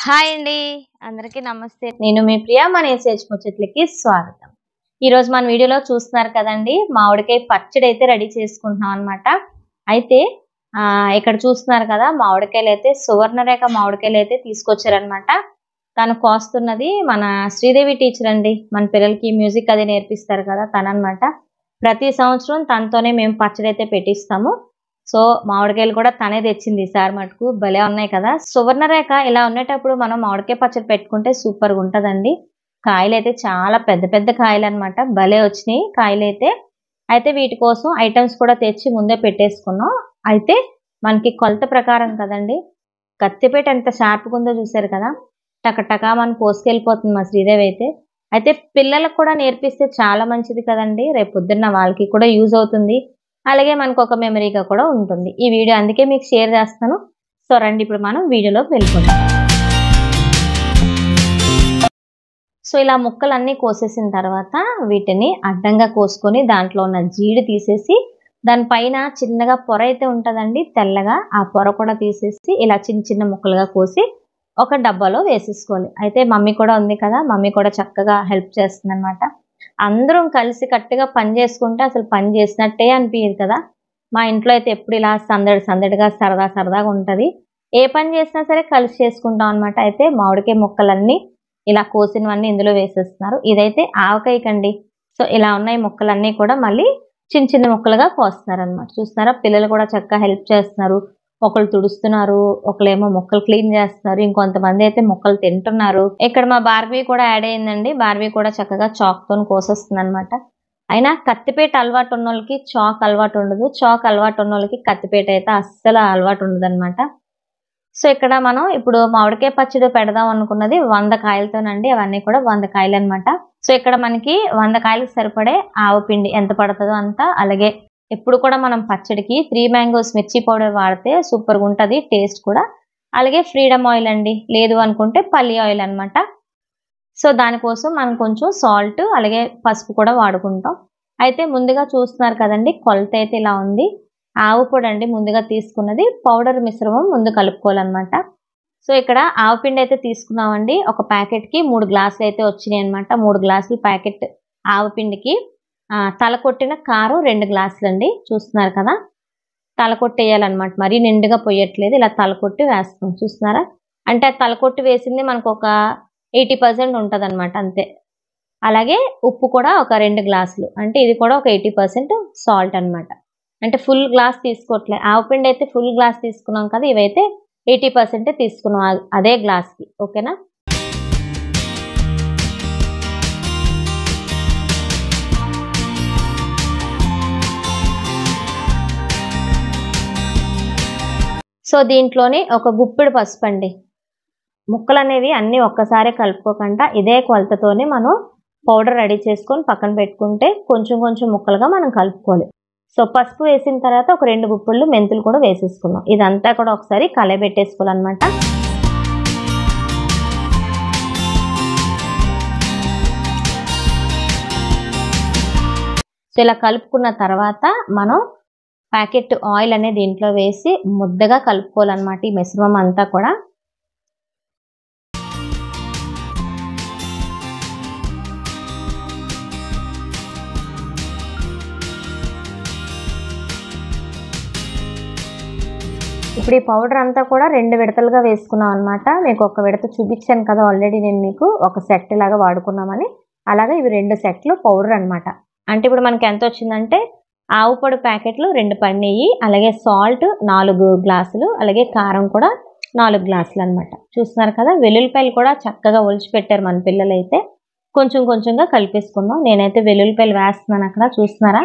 Hi అండి, అందరికీ నమస్తే. నేను మీ ప్రియా. మన ఏసేజ్ ముచ్చట్లకి స్వాగతం. ఈరోజు మన వీడియోలో చూస్తున్నారు కదండి, మామిడికాయ పచ్చడి అయితే రెడీ చేసుకుంటున్నాం అనమాట. అయితే ఇక్కడ చూస్తున్నారు కదా, మామిడికాయలు అయితే సువర్ణరేఖ మామిడికాయలు అయితే తీసుకొచ్చారనమాట. తను కోస్తున్నది మన శ్రీదేవి టీచర్ అండి. మన పిల్లలకి మ్యూజిక్ అది నేర్పిస్తారు కదా, తననమాట. ప్రతి సంవత్సరం తనతోనే మేము పచ్చడి అయితే పెట్టిస్తాము. సో మామిడికాయలు కూడా తనే తెచ్చింది ఈసారి మటుకు. భలే ఉన్నాయి కదా. సువర్ణరేఖ ఇలా ఉండేటప్పుడు మనం మామిడికాయ పచ్చడి పెట్టుకుంటే సూపర్గా ఉంటుందండి. కాయలు అయితే చాలా పెద్ద పెద్ద కాయలు అనమాట. భలే వచ్చినాయి కాయలు అయితే. అయితే వీటి కోసం ఐటమ్స్ కూడా తెచ్చి ముందే పెట్టేసుకున్నాం. అయితే మనకి కొలత ప్రకారం కదండి, కత్తిపేట ఎంత షార్ప్గా ఉందో చూసారు కదా. టకటకా మనం కోసుకెళ్ళిపోతుంది మా శ్రీదేవి అయితే. అయితే పిల్లలకు కూడా నేర్పిస్తే చాలా మంచిది కదండి. రేపు పొద్దున్న వాళ్ళకి కూడా యూజ్ అవుతుంది, అలాగే మనకు ఒక మెమరీగా కూడా ఉంటుంది ఈ వీడియో. అందుకే మీకు షేర్ చేస్తాను. సో రండి ఇప్పుడు మనం వీడియోలోకి వెళ్ళిపోతాం. సో ఇలా ముక్కలన్నీ కోసేసిన తర్వాత వీటిని అడ్డంగా కోసుకొని దాంట్లో ఉన్న జీడి తీసేసి, దానిపైన చిన్నగా పొర అయితే ఉంటుందండి తెల్లగా, ఆ పొర కూడా తీసేసి ఇలా చిన్న చిన్న ముక్కలుగా కోసి ఒక డబ్బాలో వేసేసుకోవాలి. అయితే మమ్మీ కూడా ఉంది కదా, మమ్మీ కూడా చక్కగా హెల్ప్ చేస్తుంది అనమాట. అందరం కలిసి కట్టుగా పని చేసుకుంటే అసలు పని చేసినట్టే అనిపించదు కదా. మా ఇంట్లో అయితే ఎప్పుడు ఇలా సందడి సందడిగా సరదా సరదాగా ఉంటుంది. ఏ పని చేసినా సరే కలిసి చేసుకుంటాం అనమాట. అయితే మామిడికాయ ముక్కలన్నీ ఇలా కోసినవన్నీ ఇందులో వేసేస్తున్నారు. ఇదైతే ఆవకాయకండి. సో ఇలా ఉన్నాయి ముక్కలన్నీ కూడా మళ్ళీ చిన్న చిన్న ముక్కలుగా కోస్తున్నారు అనమాట. చూస్తున్నారా, పిల్లలు కూడా చక్కగా హెల్ప్ చేస్తున్నారు. ఒకళ్ళు తుడుస్తున్నారు, ఒకళ్ళేమో ముక్కలు క్లీన్ చేస్తున్నారు, ఇంకొంతమంది అయితే ముక్కలు తింటున్నారు. ఇక్కడ మా బార్బీ కూడా యాడ్ అయిందండి. బార్బీ కూడా చక్కగా చాక్ తో కోసేస్తుంది అనమాట. అయినా కత్తిపేట అలవాటు ఉన్న వాళ్ళకి చాక్ అలవాటు ఉండదు, చాక్ అలవాటు ఉన్న వాళ్ళకి కత్తిపేట అయితే అస్సలు అలవాటు ఉండదు అనమాట. సో ఇక్కడ మనం ఇప్పుడు మామిడికాయ పచ్చడి పెడదాం అనుకున్నది 100 కాయలతోనండి. అవన్నీ కూడా 100 కాయలు అనమాట. సో ఇక్కడ మనకి 100 కాయలకు సరిపడే ఆవపిండి ఎంత పడుతుందో అంత, అలాగే ఎప్పుడు కూడా మనం పచ్చడికి 3 మ్యాంగోస్ మిర్చి పౌడర్ వాడితే సూపర్గా ఉంటుంది టేస్ట్ కూడా. అలాగే ఫ్రీడమ్ ఆయిల్ అండి, లేదు అనుకుంటే పల్లి ఆయిల్ అనమాట. సో దానికోసం మనం కొంచెం సాల్ట్ అలాగే పసుపు కూడా వాడుకుంటాం. అయితే ముందుగా చూస్తున్నారు కదండి, కొలత అయితే ఇలా ఉంది. ఆవు పొడి అండి ముందుగా తీసుకున్నది, పౌడర్ మిశ్రమం ముందు కలుపుకోవాలన్నమాట. సో ఇక్కడ ఆవపిండి అయితే తీసుకున్నామండి. ఒక ప్యాకెట్కి 3 గ్లాసులు అయితే వచ్చినాయి అనమాట. 3 గ్లాసులు ప్యాకెట్ ఆవపిండికి తలకొట్టిన కారం 2 గ్లాసులు అండి. చూస్తున్నారు కదా, తలకొట్టి వేయాలన్నమాట. మరీ నిండుగా పొయ్యట్లేదు, ఇలా తలకొట్టి వేస్తాం. చూస్తున్నారా, అంటే తలకొట్టి వేసింది మనకు ఒక 80% ఉంటుంది అనమాట, అంతే. అలాగే ఉప్పు కూడా ఒక 2 గ్లాసులు, అంటే ఇది కూడా ఒక 80% సాల్ట్ అనమాట. అంటే ఫుల్ గ్లాస్ తీసుకోవట్లే. ఆవపిండి అయితే ఫుల్ గ్లాస్ తీసుకున్నాం కదా, ఇవైతే 80% తీసుకున్నాం అదే గ్లాస్కి. ఓకేనా. సో దీంట్లోని ఒక గుప్పిడి పసుపు అండి. ముక్కలు అనేవి అన్నీ ఒక్కసారి కలుపుకోకుండా ఇదే కొలతతోనే మనం పౌడర్ రెడీ చేసుకొని పక్కన పెట్టుకుంటే కొంచెం కొంచెం ముక్కలుగా మనం కలుపుకోవాలి. సో పసుపు వేసిన తర్వాత ఒక 2 గుప్పిళ్ళు మెంతులు కూడా వేసేసుకున్నాం. ఇదంతా కూడా ఒకసారి కలయబెట్టేసుకోవాలన్నమాట. సో ఇలా కలుపుకున్న తర్వాత మనం ప్యాకెట్ ఆయిల్ అనేది దీంట్లో వేసి ముద్దగా కలుపుకోవాలన్నమాట ఈ మిశ్రమం అంతా కూడా. ఇప్పుడు ఈ పౌడర్ అంతా కూడా 2 విడతలుగా వేసుకున్నాం అనమాట. మీకు ఒక విడత చూపించాను కదా ఆల్రెడీ నేను మీకు, ఒక సెట్ లాగా వాడుకున్నామని. అలాగే ఇవి 2 సెట్లు పౌడర్ అనమాట. అంటే ఇప్పుడు మనకి ఎంత వచ్చిందంటే, ఆవు పొడి ప్యాకెట్లు 2 పడినాయి, అలాగే సాల్ట్ 4 గ్లాసులు, అలాగే కారం కూడా 4 గ్లాసులు అనమాట. చూస్తున్నారు కదా, వెల్లుల్లిపాయలు కూడా చక్కగా ఒలిచి పెట్టారు మన పిల్లలు అయితే. కొంచెం కొంచెంగా కలిపేసుకుందాం. నేనైతే వెల్లుల్లిపాయలు వేస్తున్నాను అక్కడ, చూస్తున్నారా.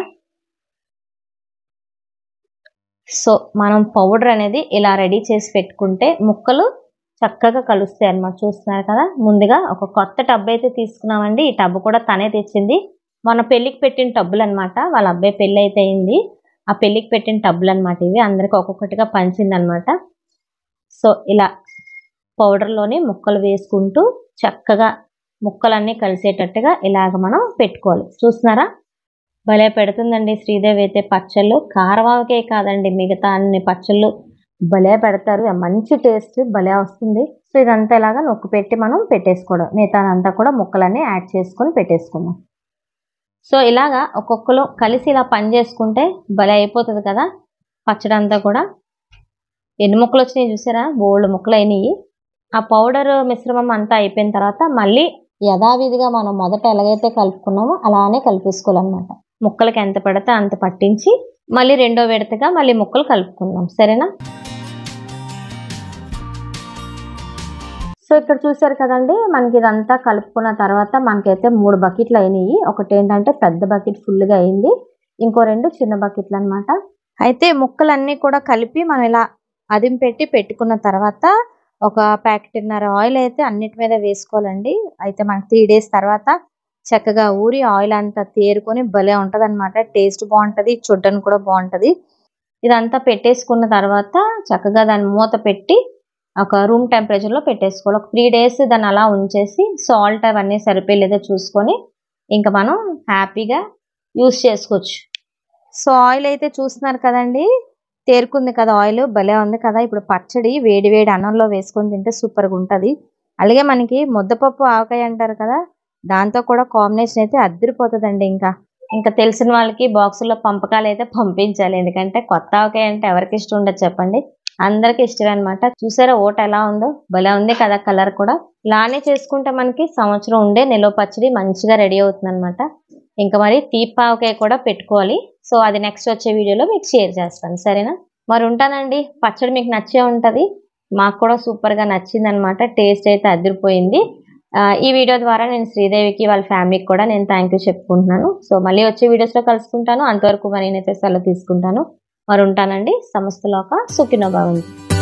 సో మనం పౌడర్ అనేది ఇలా రెడీ చేసి పెట్టుకుంటే ముక్కలు చక్కగా కలుస్తాయి అన్నమాట. చూస్తున్నారు కదా, ముందుగా ఒక కొత్త టబ్ అయితే తీసుకున్నామండి. ఈ టబ్ కూడా తనే తెచ్చింది. మన పెళ్ళికి పెట్టిన టబ్బులు అనమాట. వాళ్ళ అబ్బాయి పెళ్ళి అయితే అయింది, ఆ పెళ్ళికి పెట్టిన టబ్బులు అనమాట ఇవి. అందరికి ఒక్కొక్కటిగా పంచింది అనమాట. సో ఇలా పౌడర్లోని ముక్కలు వేసుకుంటూ చక్కగా ముక్కలన్నీ కలిసేటట్టుగా ఇలాగ మనం పెట్టుకోవాలి. చూస్తున్నారా, భలే పెడుతుందండి శ్రీదేవి అయితే పచ్చళ్ళు. కారవాకే కాదండి, మిగతా అన్ని పచ్చళ్ళు భలే పెడతారు, మంచి టేస్ట్ భలే వస్తుంది. సో ఇదంతా ఇలాగా నొక్కి పెట్టి మనం పెట్టేసుకోవడం, మిగతాదంతా కూడా ముక్కలన్నీ యాడ్ చేసుకొని పెట్టేసుకుందాం. సో ఇలాగా ఒక్కొక్కరు కలిసి ఇలా పని చేసుకుంటే భలే అయిపోతుంది కదా పచ్చడి అంతా కూడా. ఎన్ని ముక్కలు వచ్చినాయి చూసారా, బోల్డ్ ముక్కలు అయినాయి. ఆ పౌడర్ మిశ్రమం అంతా అయిపోయిన తర్వాత మళ్ళీ యథావిధిగా మనం మొదట ఎలాగైతే కలుపుకున్నామో అలానే కలిపేసుకోవాలన్నమాట. ముక్కలకి ఎంత పడితే అంత పట్టించి మళ్ళీ రెండో విడతగా మళ్ళీ ముక్కలు కలుపుకుందాం, సరేనా. సో ఇక్కడ చూసారు కదండి, మనకి ఇదంతా కలుపుకున్న తర్వాత మనకైతే 3 బకెట్లు అయినాయి. ఒకటి ఏంటంటే పెద్ద బకెట్ ఫుల్గా అయింది, ఇంకో 2 చిన్న బకెట్లు అనమాట. అయితే ముక్కలన్నీ కూడా కలిపి మనం ఇలా అదిం పెట్టుకున్న తర్వాత ఒక ప్యాకెట్న్నర ఆయిల్ అయితే అన్నిటి మీద వేసుకోవాలండి. అయితే మనకి 3 డేస్ తర్వాత చక్కగా ఊరి ఆయిల్ అంతా తేరుకొని భలే ఉంటుంది అనమాట. టేస్ట్ బాగుంటుంది, చూడడానికి కూడా బాగుంటుంది. ఇదంతా పెట్టేసుకున్న తర్వాత చక్కగా దాన్ని మూత పెట్టి ఒక రూమ్ టెంపరేచర్లో పెట్టేసుకోవాలి. ఒక 3 డేస్ దాన్ని అలా ఉంచేసి సాల్ట్ అవన్నీ సరిపోలేదో చూసుకొని ఇంకా మనం హ్యాపీగా యూస్ చేసుకోవచ్చు. సో ఆయిల్ అయితే చూస్తున్నారు కదండి, తేరుకుంది కదా ఆయిల్, భలే ఉంది కదా. ఇప్పుడు పచ్చడి వేడి వేడి అన్నంలో వేసుకొని తింటే సూపర్గా ఉంటుంది. అలాగే మనకి ముద్దపప్పు ఆవకాయ అంటారు కదా, దాంతో కూడా కాంబినేషన్ అయితే అద్దరిపోతుందండి. ఇంకా తెలిసిన వాళ్ళకి బాక్సుల్లో పంపకాలు అయితే పంపించాలి, ఎందుకంటే కొత్త ఆవకాయ అంటే ఎవరికి ఇష్టం ఉండదు చెప్పండి, అందరికి ఇష్టమే అనమాట. చూసారా ఓట ఎలా ఉందో, భలే ఉంది కదా కలర్ కూడా. ఇలానే చేసుకుంటే మనకి సంవత్సరం ఉండే నిల్వ పచ్చడి మంచిగా రెడీ అవుతుంది అనమాట. ఇంకా మరి తీపావకాయ కూడా పెట్టుకోవాలి. సో అది నెక్స్ట్ వచ్చే వీడియోలో మీకు షేర్ చేస్తాను, సరేనా. మరి ఉంటానండి. పచ్చడి మీకు నచ్చే ఉంటుంది, మాకు కూడా సూపర్గా నచ్చింది అనమాట. టేస్ట్ అయితే అదిరిపోయింది. ఈ వీడియో ద్వారా నేను శ్రీదేవికి వాళ్ళ ఫ్యామిలీకి కూడా నేను థ్యాంక్ యూ చెప్పుకుంటున్నాను. సో మళ్ళీ వచ్చే వీడియోస్లో కలుసుకుంటాను. అంతవరకు మరి నేనైతే సెలవు తీసుకుంటాను. మరి ఉంటానండి. సమస్తలోక సుఖినో భవంతు.